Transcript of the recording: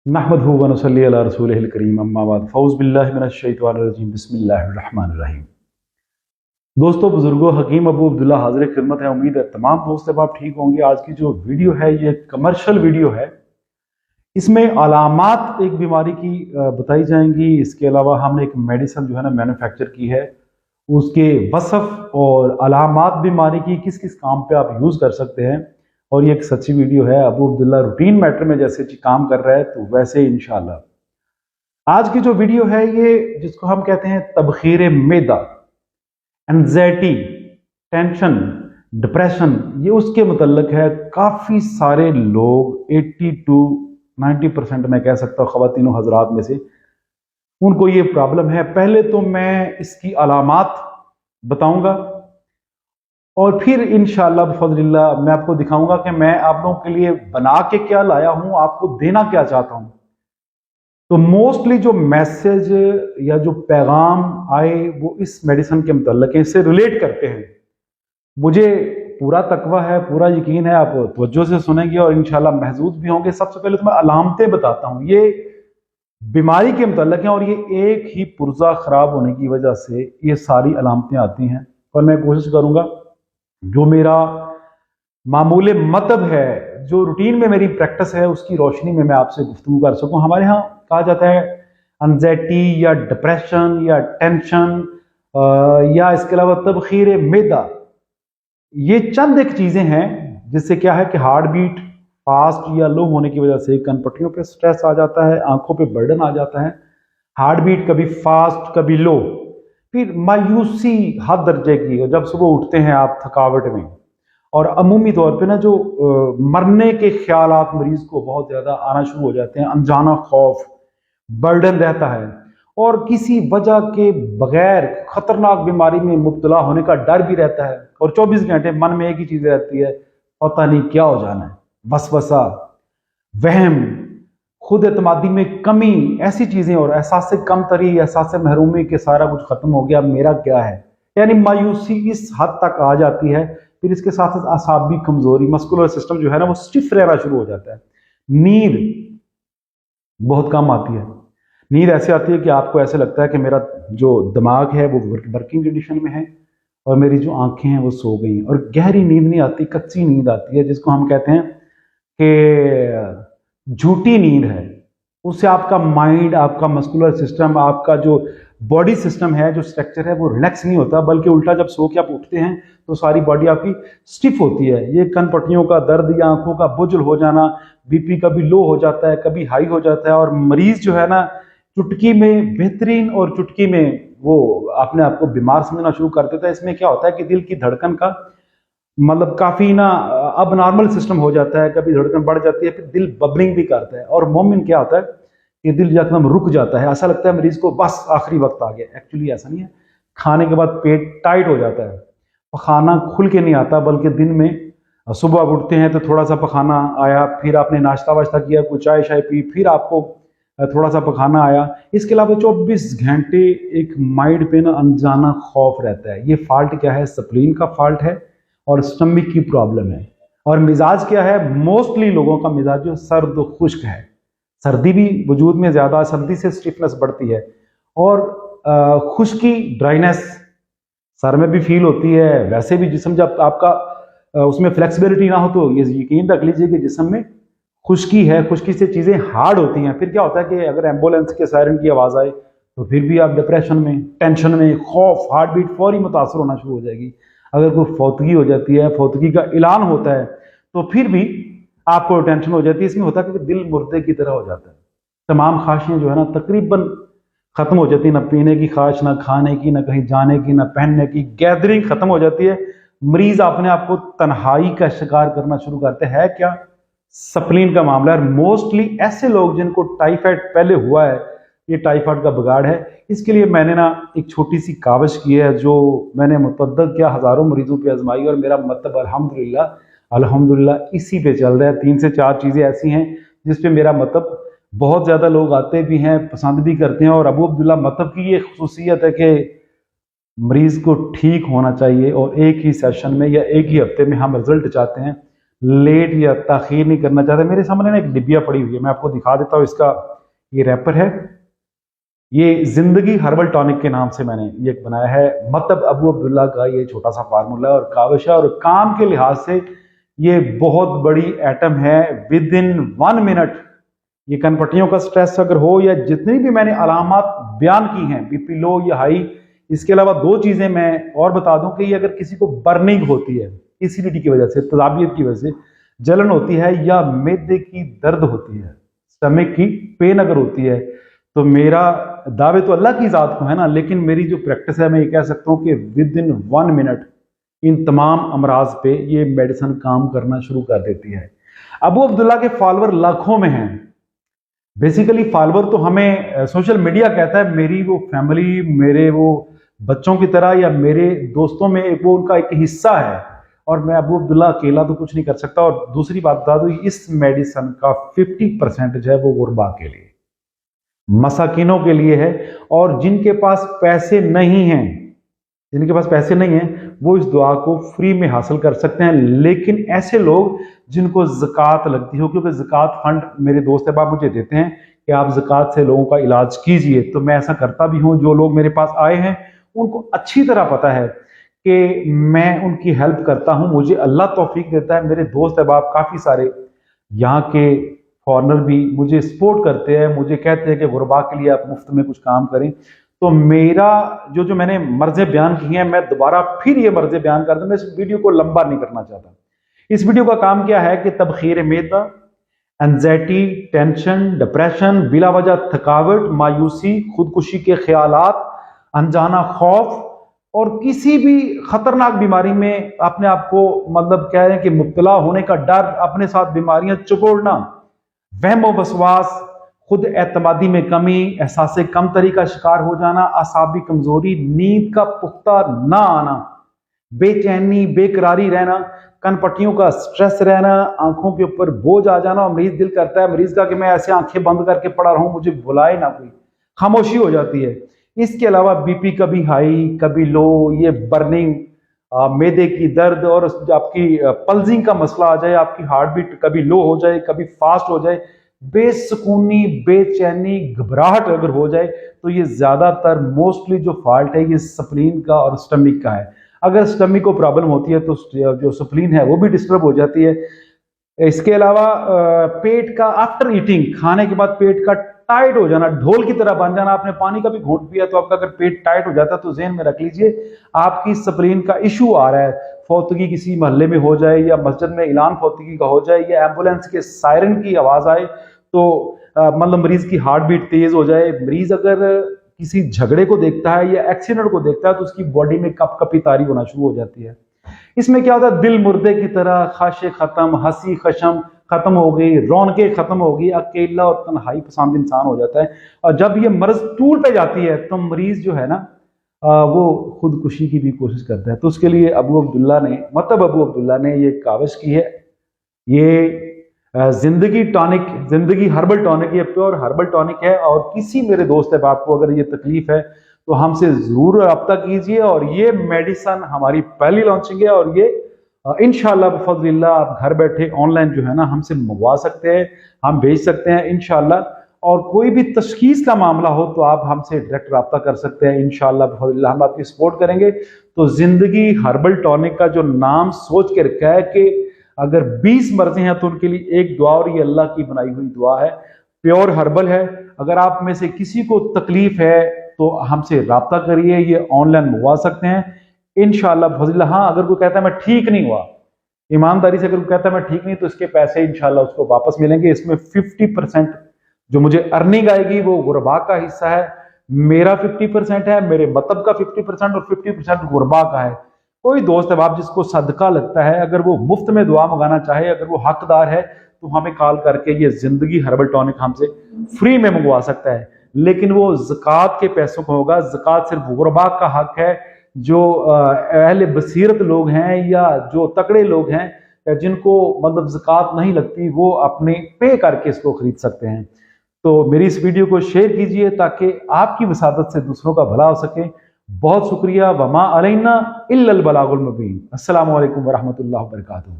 नहमदहु व नसल्ली अला रसूलिहिल करीम अम्मा बाद फ़ौज़ बिल्लाहि मिनश शैतानिर रजीम बिस्मिल्लाहिर रहमानिर रहीम। दोस्तों, बुजुर्गों, हकीम अबू अब्दुल्ला हाज़िर खिदमत है। उम्मीद है तमाम दोस्त अब आप ठीक होंगे। आज की जो वीडियो है ये कमर्शियल वीडियो है। इसमें अलामात एक बीमारी की बताई जाएंगी। इसके अलावा हमने एक मेडिसिन जो है ना मैन्युफैक्चर की है, उसके वसफ़ और अलामात बीमारी की किस किस काम पे आप यूज़ कर सकते हैं। और ये एक सच्ची वीडियो है। अबू अब्दुल्ला रूटीन मैटर में जैसे काम कर रहा है तो वैसे इंशाल्लाह आज की जो वीडियो है ये जिसको हम कहते हैं तबखीर मैदा, एंजाइटी, टेंशन, डिप्रेशन, ये उसके मुतल्लिक है। काफ़ी सारे लोग 80 to 90% मैं कह सकता हूँ ख़वातीनो हजरात में से उनको ये प्रॉब्लम है। पहले तो मैं इसकी अलामात बताऊंगा और फिर इंशाअल्लाह बिफज़लिल्लाह मैं आपको दिखाऊंगा कि मैं आप लोगों के लिए बना के क्या लाया हूं, आपको देना क्या चाहता हूं। तो मोस्टली जो मैसेज या जो पैगाम आए वो इस मेडिसिन के मुतल्लिक है, इससे रिलेट करते हैं। मुझे पूरा तकवा है, पूरा यकीन है, आप तवज्जो से सुनेंगे और इंशाल्लाह महजूज भी होंगे। सबसे पहले तो मैं अलामतें बताता हूँ, ये बीमारी के मुतल्लिक हैं और ये एक ही पुर्जा खराब होने की वजह से ये सारी अलामतें आती हैं। और मैं कोशिश करूंगा जो मेरा मामूल मतलब है, जो रूटीन में मेरी प्रैक्टिस है, उसकी रोशनी में मैं आपसे गुफ्तगू कर सकूं। हमारे यहाँ कहा जाता है एंजाइटी या डिप्रेशन या टेंशन या इसके अलावा तबखीर मैदा, ये चंद एक चीज़ें हैं जिससे क्या है कि हार्ट बीट फास्ट या लो होने की वजह से कनपट्टियों पे स्ट्रेस आ जाता है, आंखों पे बर्डन आ जाता है। हार्ट बीट कभी फास्ट कभी लो, फिर मायूसी हद दर्जे की, और जब सुबह उठते हैं आप थकावट में, और अमूमी तौर पे ना जो मरने के ख्यालात मरीज को बहुत ज़्यादा आना शुरू हो जाते हैं। अनजाना खौफ, बर्डन रहता है और किसी वजह के बगैर खतरनाक बीमारी में मुब्तला होने का डर भी रहता है। और 24 घंटे मन में एक ही चीज़ रहती है, पता नहीं क्या हो जाना है। वसवसा, वहम, खुद एतमादी में कमी, ऐसी चीज़ें, और एहसास कम तरी, एहसास महरूमी के सारा कुछ ख़त्म हो गया, मेरा क्या है, यानी मायूसी इस हद तक आ जाती है। फिर इसके साथ साथ असाबी कमज़ोरी, मस्कुलर सिस्टम जो है ना वो स्टिफ रहना शुरू हो जाता है। नींद बहुत कम आती है। नींद ऐसे आती है कि आपको ऐसे लगता है कि मेरा जो दिमाग है वो वर्किंग कंडीशन में है और मेरी जो आंखें हैं वो सो गई हैं। और गहरी नींद नहीं आती, कच्ची नींद आती है, जिसको हम कहते हैं कि झूठी नींद है। उससे आपका माइंड, आपका मस्कुलर सिस्टम, आपका जो बॉडी सिस्टम है, जो स्ट्रक्चर है, वो रिलैक्स नहीं होता, बल्कि उल्टा जब सो के आप उठते हैं तो सारी बॉडी आपकी स्टिफ होती है। ये कनपट्टियों का दर्द या आंखों का बुझल हो जाना, बीपी कभी लो हो जाता है कभी हाई हो जाता है, और मरीज जो है ना चुटकी में बेहतरीन और चुटकी में वो अपने आप को बीमार समझना शुरू कर देता है। इसमें क्या होता है कि दिल की धड़कन का मतलब काफ़ी ना अब नॉर्मल सिस्टम हो जाता है, कभी धड़कन बढ़ जाती है, फिर दिल बबलिंग भी करता है। और मोमिन क्या होता है कि दिल एकदम रुक जाता है, ऐसा लगता है मरीज को बस आखिरी वक्त आ गया। एक्चुअली ऐसा नहीं है। खाने के बाद पेट टाइट हो जाता है, पखाना खुल के नहीं आता, बल्कि दिन में सुबह आप उठते हैं तो थोड़ा सा पखाना आया, फिर आपने नाश्ता वाश्ता किया, कुछ चाय शाय पी, फिर आपको थोड़ा सा पखाना आया। इसके अलावा 24 घंटे एक माइंड पे ना अनजाना खौफ रहता है। ये फॉल्ट क्या है? स्प्लीन का फॉल्ट है और स्टमक की प्रॉब्लम है। और मिजाज क्या है? मोस्टली लोगों का मिजाज जो सर्द खुश्क है। सर्दी भी वजूद में ज़्यादा, सर्दी से स्टिफनेस बढ़ती है, और खुश्की, ड्राइनेस सर में भी फील होती है। वैसे भी जिस्म जब आपका उसमें फ्लेक्सिबिलिटी ना हो तो ये यकीन रख लीजिए कि जिस्म में खुश्की है, खुश्की से चीज़ें हार्ड होती हैं। फिर क्या होता है कि अगर एम्बुलेंस के सायरन की आवाज़ आए तो फिर भी आप डिप्रेशन में, टेंशन में, खौफ, हार्ट बीट फौरी मुतासर होना शुरू हो जाएगी। अगर कोई फौतगी हो जाती है, फौतगी का ऐलान होता है, तो फिर भी आपको टेंशन हो जाती है। इसमें होता है कि दिल मुर्दे की तरह हो जाता है। तमाम ख्वाहिशें जो है ना तकरीबन खत्म हो जाती है, ना पीने की ख्वाहिश, ना खाने की, ना कहीं जाने की, ना पहनने की। गैदरिंग खत्म हो जाती है। मरीज अपने आप को तन्हाई का शिकार करना शुरू करते हैं। क्या? स्प्लीन का मामला है। मोस्टली ऐसे लोग जिनको टाइफाइड पहले हुआ है, ये टाइफाइड का बिगाड़ है। इसके लिए मैंने ना एक छोटी सी काविश की है जो मैंने मुतअद्दिद क्या हज़ारों मरीजों पे आजमाई, और मेरा मतलब अल्हम्दुलिल्लाह अल्हम्दुलिल्लाह इसी पे चल रहा है। 3 से 4 चीज़ें ऐसी हैं जिस पे मेरा मतलब बहुत ज़्यादा लोग आते भी हैं, पसंद भी करते हैं। और अबू अब्दुल्ला मतलब की ये खसूसियत है कि मरीज़ को ठीक होना चाहिए और एक ही सेशन में या एक ही हफ्ते में हम रिजल्ट चाहते हैं, लेट या ताखीर नहीं करना चाहते। मेरे सामने ना एक डिबिया पड़ी हुई है, मैं आपको दिखा देता हूँ। इसका ये रैपर है, ये जिंदगी हर्बल टॉनिक के नाम से मैंने ये बनाया है। मतलब अबू अब्दुल्ला का ये छोटा सा फार्मूला और काविश है, और काम के लिहाज से ये बहुत बड़ी एटम है। विद इन 1 मिनट ये कनपट्टियों का स्ट्रेस अगर हो या जितनी भी मैंने अलामात बयान की हैं, बीपी लो या हाई, इसके अलावा 2 चीजें मैं और बता दूं कि ये अगर किसी को बर्निंग होती है, एसिडिटी की वजह से, तजाबियत की वजह से जलन होती है, या मैदे की दर्द होती है, स्टमक की पेन अगर होती है, तो मेरा दावे तो अल्लाह की ज़ात को है ना, लेकिन मेरी जो प्रैक्टिस है मैं ये कह सकता हूँ कि विद इन 1 मिनट इन तमाम अमराज पे ये मेडिसिन काम करना शुरू कर देती है। अबू अब्दुल्ला के फॉलोअर लाखों में हैं। बेसिकली फॉलोअर तो हमें सोशल मीडिया कहता है, मेरी वो फैमिली, मेरे वो बच्चों की तरह या मेरे दोस्तों में एक वो उनका एक हिस्सा है, और मैं अबू अब्दुल्ला अकेला तो कुछ नहीं कर सकता। और दूसरी बात बता दूं, इस मेडिसिन का 50% जो है वो गुरबा के लिए, मसाकिनों के लिए है। और जिनके पास पैसे नहीं हैं, जिनके पास पैसे नहीं हैं, वो इस दुआ को फ्री में हासिल कर सकते हैं। लेकिन ऐसे लोग जिनको ज़कात लगती हो, क्योंकि ज़कात फंड मेरे दोस्त अहबाब मुझे देते हैं कि आप ज़कात से लोगों का इलाज कीजिए, तो मैं ऐसा करता भी हूँ। जो लोग मेरे पास आए हैं उनको अच्छी तरह पता है कि मैं उनकी हेल्प करता हूँ, मुझे अल्लाह तौफीक देता है। मेरे दोस्त अहबाब काफ़ी सारे यहाँ के फॉरनर भी मुझे सपोर्ट करते हैं, मुझे कहते हैं कि गुरबा के लिए आप मुफ्त में कुछ काम करें। तो मेरा जो मैंने मर्ज़े बयान की हैं, मैं दोबारा फिर ये मर्ज़े बयान कर दूं। मैं इस वीडियो को लंबा नहीं करना चाहता। इस वीडियो का काम क्या है कि तबखीर मैदा, एंजाइटी, टेंशन, डिप्रेशन, बिला वजह थकावट, मायूसी, खुदकुशी के ख्यालात, अनजाना खौफ और किसी भी खतरनाक बीमारी में अपने आप को मतलब कह रहे हैं कि मुब्तला होने का डर, अपने साथ बीमारियां चिकोड़ना, वहम व वसवास, खुद एतमादी में कमी, एहसास कमतरी का शिकार हो जाना, आसाबी कमजोरी, नींद का पुख्ता ना आना, बेचैनी, बेकरारी रहना, कनपट्टियों का स्ट्रेस रहना, आंखों के ऊपर बोझ आ जाना। और मरीज दिल करता है मरीज का कि मैं ऐसे आंखें बंद करके पड़ा रहूं, मुझे बुलाए ना कोई, खामोशी हो जाती है। इसके अलावा बीपी कभी हाई कभी लो, ये बर्निंग, मैदे की दर्द, और आपकी पल्सिंग का मसला आ जाए, आपकी हार्ट बीट कभी लो हो जाए कभी फास्ट हो जाए, बेसुकूनी, बेचैनी, घबराहट अगर हो जाए, तो ये ज्यादातर मोस्टली जो फॉल्ट है ये स्प्लीन का और स्टमक का है। अगर स्टमक को प्रॉब्लम होती है तो जो स्प्लीन है वो भी डिस्टर्ब हो जाती है। इसके अलावा पेट का आफ्टर ईटिंग, खाने के बाद पेट का टाइट हो जाना, ढोल की तरह बन जाना। आपने पानी का भी घूंट पिया तो आपका अगर पेट टाइट हो जाता है तो ज़हन में रख लीजिए आपकी स्प्लीन का इशू आ रहा है। फौतगी किसी मोहल्ले में हो जाए, या मस्जिद में ऐलान फौतगी का हो जाए, या एम्बुलेंस के सायरन की आवाज आए, तो मतलब मरीज की हार्ट बीट तेज हो जाए। मरीज अगर किसी झगड़े को देखता है या एक्सीडेंट को देखता है तो उसकी बॉडी में कपकपी तारी होना शुरू हो जाती है। इसमें क्या होता है, दिल मुर्दे की तरह, ख्वाहिशें खत्म, हंसी खशम खत्म हो गई, रौनकें खत्म हो गई, अकेला और तन्हाई पसंद इंसान हो जाता है। और जब ये मर्ज टूल पे जाती है तो मरीज जो है ना वो खुदकुशी की भी कोशिश करता है। तो उसके लिए अबू अब्दुल्ला ने ये काविश की है। ये जिंदगी टॉनिक, जिंदगी हर्बल टॉनिक, ये प्योर हर्बल टॉनिक है। और किसी मेरे दोस्त अहबाब को अगर ये तकलीफ है तो हमसे जरूर रब्ता कीजिए। और ये मेडिसिन हमारी पहली लॉन्चिंग है, और ये इंशाअल्लाह बफज़लिल्लाह आप घर बैठे ऑनलाइन जो है ना हमसे मंगवा सकते हैं, हम भेज सकते हैं इंशाअल्लाह। और कोई भी तशखीस का मामला हो तो आप हमसे डायरेक्ट रब्ता कर सकते हैं इंशाअल्लाह बफज़लिल्लाह, हम आपकी सपोर्ट करेंगे। तो जिंदगी हर्बल टॉनिक का जो नाम सोच के रखा है कि अगर 20 मर्ज़े हैं तो उनके लिए एक दुआ, और ये अल्लाह की बनाई हुई दुआ है, प्योर हर्बल है। अगर आप में से किसी को तकलीफ है तो हमसे रब्ता करिए, ये ऑनलाइन मंगवा सकते हैं इंशाअल्लाह बफज़लिल्लाह। हाँ, अगर कोई कहता है मैं ठीक नहीं हुआ, ईमानदारी से अगर कोई कहता है मैं ठीक नहीं, तो इसके पैसे इंशाअल्लाह उसको वापस मिलेंगे। इसमें 50% जो मुझे अर्निंग आएगी वो गुरबा का हिस्सा है, मेरा 50% है, मेरे मतलब का 50% और 50% गुरबा का है। कोई दोस्त है आप जिसको सदका लगता है, अगर वो मुफ्त में दुआ मंगाना चाहे, अगर वो हकदार है, तो हमें कॉल करके ये जिंदगी हर्बल टॉनिक हमसे फ्री में मंगवा सकता है। लेकिन वो ज़कात के पैसों को होगा, ज़कात सिर्फ गुरबा का हक है। जो अहले बसीरत लोग हैं या जो तकड़े लोग हैं जिनको मतलब ज़कात नहीं लगती, वो अपने पे करके इसको खरीद सकते हैं। तो मेरी इस वीडियो को शेयर कीजिए ताकि आपकी वसादत से दूसरों का भला हो सके। बहुत शुक्रिया। वमा अलैना इल्लल बलागुल मुबीन। अस्सलामु अलैकुम वरहमतुल्लाहि वबरकातुहू।